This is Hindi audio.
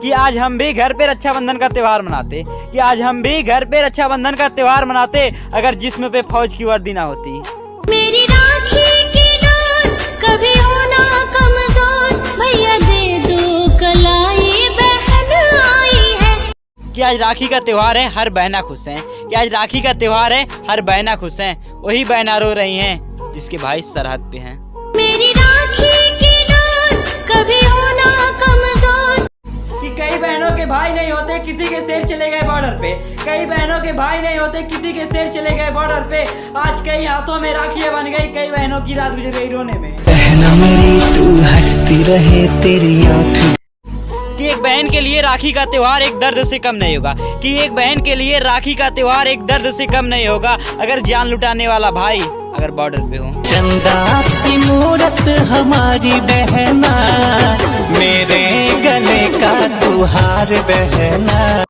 कि आज हम भी घर पे रक्षाबंधन का त्योहार मनाते, कि आज हम भी घर पे रक्षाबंधन का त्योहार मनाते अगर जिस्म पे फौज की वर्दी ना होती। मेरी राखी की डोर कभी होना कमजोर, भैया दे दो कलाई बहन आई है। कि आज राखी का त्योहार है, हर बहना खुश हैं। कि आज राखी का त्योहार है, हर बहना खुश हैं। वही बहना रो रही हैं जिसके भाई सरहद पे हैं। मेरी राखी की डोर कभी होना कमजोर। कि कई बहनों के भाई नहीं होते, किसी के शेर चले गए बॉर्डर पे। कई बहनों के भाई नहीं होते, किसी के शेर चले गए बॉर्डर पे। आज कई हाथों में राखियां बन गई, कई बहनों की रात गुजर गई रोने में। बहना मेरी तू हंसती रहे तेरी आँख। कि एक बहन के लिए राखी का त्योहार एक दर्द से कम नहीं होगा। कि एक बहन के लिए राखी का त्योहार एक दर्द से कम नहीं होगा अगर जान लुटाने वाला भाई अगर बॉर्डर पे हो। चंदा सी मूरत हमारी बहना, मेरे गले का तू हार बहना।